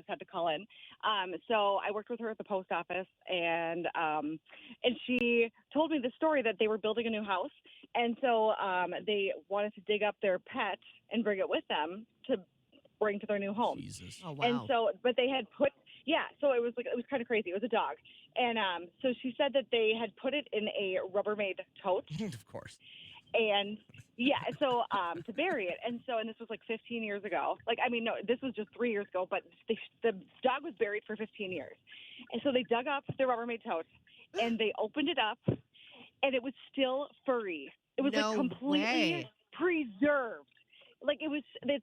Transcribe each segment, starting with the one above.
just had to call in. So I worked with her at the post office, and she told me the story that they were building a new house, and so they wanted to dig up their pet and bring it with them to bring to their new home. Jesus. Oh, wow. And so, but they had put, so it was kind of crazy. It was a dog. And so she said that they had put it in a Rubbermaid tote. Of course. And so to bury it. And this was like 15 years ago. No, this was just 3 years ago, but the dog was buried for 15 years. And so they dug up the Rubbermaid tote and they opened it up and it was still furry. It was completely preserved.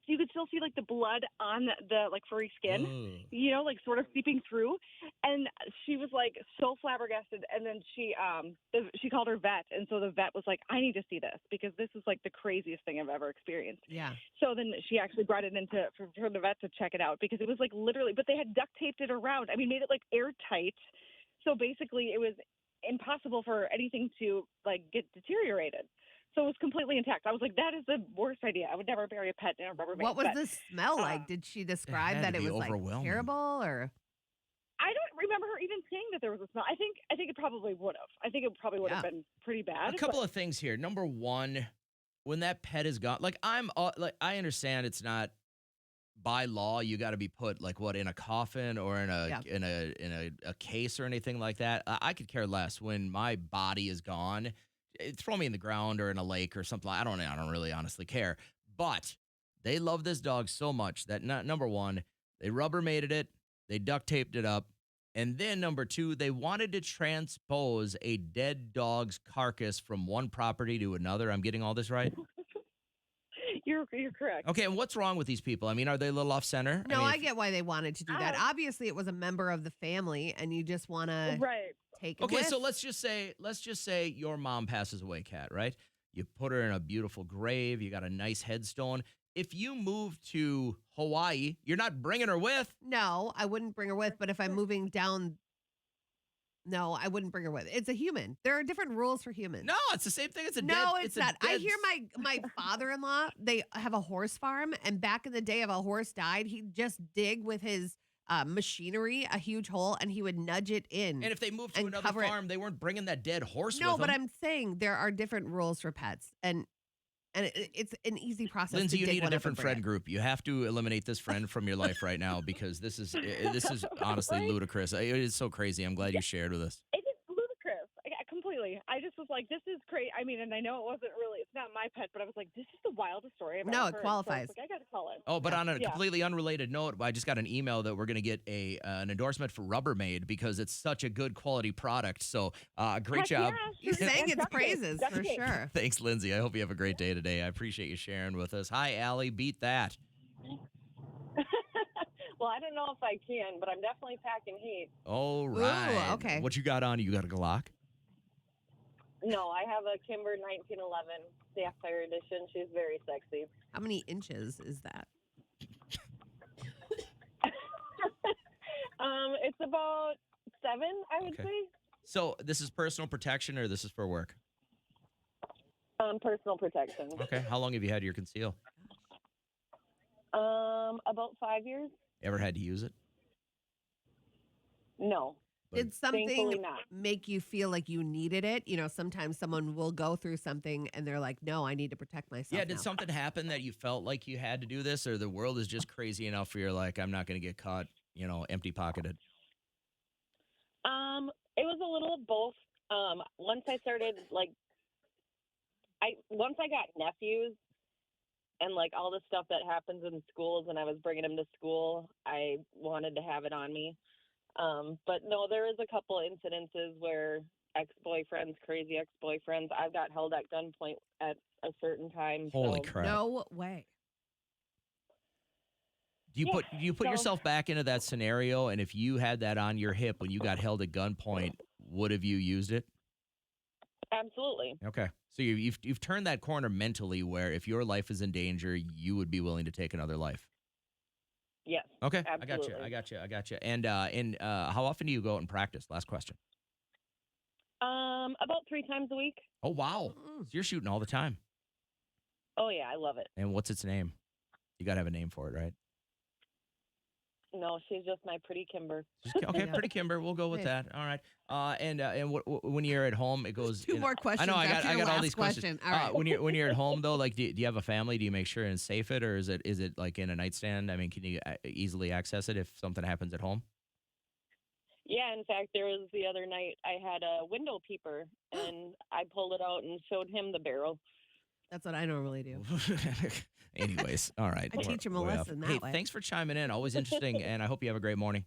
You could still see the blood on the furry skin, sort of seeping through. And she was so flabbergasted. And then she called her vet. And so the vet was like, I need to see this because this is the craziest thing I've ever experienced. Yeah. So then she actually brought it in for the vet to check it out because it was literally, but they had duct taped it around. Made it airtight. So basically it was impossible for anything to get deteriorated. So it was completely intact. I was like, that is the worst idea. I would never bury a pet in a Rubbermaid. What was the smell like? Did she describe that it was terrible or? I don't remember her even saying that there was a smell. I think it probably would have. I think it probably would have been pretty bad. A couple of things here. Number one, when that pet is gone, I understand it's not by law you got to be put in a coffin or in a case or anything like that. I could care less when my body is gone. Throw me in the ground or in a lake or something. I don't really honestly care. But they love this dog so much that number one, they Rubbermaided it, they duct taped it up, and then number two, they wanted to transpose a dead dog's carcass from one property to another. I'm getting all this right? You're correct. Okay, and what's wrong with these people? Are they a little off center? No, I get why they wanted to do that. Obviously, it was a member of the family, and you just want to take it. Okay, so let's just say your mom passes away, Kat, right? You put her in a beautiful grave. You got a nice headstone. If you move to Hawaii, you're not bringing her with. No, I wouldn't bring her with. But if I'm moving down. No, I wouldn't bring her with. It's a human. There are different rules for humans. No, it's the same thing. It's not. I hear my father-in-law, they have a horse farm, and back in the day, if a horse died, he'd just dig with his machinery a huge hole, and he would nudge it in. And if they moved to another farm, they weren't bringing that dead horse with them. No, but I'm saying there are different rules for pets, and it's an easy process. Lindsay, you need a different friend group. You have to eliminate this friend from your life right now because this is honestly ludicrous. It is so crazy. I'm glad you shared with us. It is ludicrous. Completely. I just was like, this is crazy. And I know it wasn't really, it's not my pet, but I was like, this is the wildest story I've ever heard. No, it qualifies. So I got to call it. Oh, but on a completely unrelated note, I just got an email that we're going to get an endorsement for Rubbermaid because it's such a good quality product. So great job. You're saying it's praises for sure. Thanks, Lindsay. I hope you have a great day today. I appreciate you sharing with us. Hi, Allie. Beat that. Well, I don't know if I can, but I'm definitely packing heat. All right. Ooh, okay. What you got on? You got a Glock? No, I have a Kimber 1911 Sapphire Edition. She's very sexy. How many inches is that? It's about 7, I would say. So this is personal protection or this is for work? Personal protection. Okay. How long have you had your conceal? About 5 years. Ever had to use it? No. Did something make you feel like you needed it? Sometimes someone will go through something and they're like, no, I need to protect myself. Yeah, did something happen that you felt like you had to do this or the world is just crazy enough where you're like, I'm not going to get caught, empty pocketed? It was a little of both. Once I started, once I got nephews and, all the stuff that happens in schools and I was bringing them to school, I wanted to have it on me. But no, there is a couple incidences where crazy ex-boyfriends, I've got held at gunpoint at a certain time. Holy crap. No way. Do you put yourself back into that scenario? And if you had that on your hip when you got held at gunpoint, would have you used it? Absolutely. Okay. So you've turned that corner mentally where if your life is in danger, you would be willing to take another life. Yes. Okay. Absolutely. I got you. And how often do you go out and practice? Last question. About 3 times a week. Oh, wow. So you're shooting all the time. Oh, yeah. I love it. And what's its name? You got to have a name for it, right? No, she's just my pretty Kimber. Okay, Yeah. pretty Kimber. We'll go with Nice. that. All right. And when you're at home, it goes. Two more questions. I know. after I your got all last these questions. question. All right. When you're at home though, like, do you have a family? Do you make sure and safe it, or is it like in a nightstand? I mean, can you easily access it if something happens at home? Yeah, in fact, there was the other night I had a window peeper and I pulled it out and showed him the barrel. That's what I normally do. Anyways, all right. I teach him a Way off. lesson Hey, that way. thanks for chiming in. Always interesting, and I hope you have a great morning.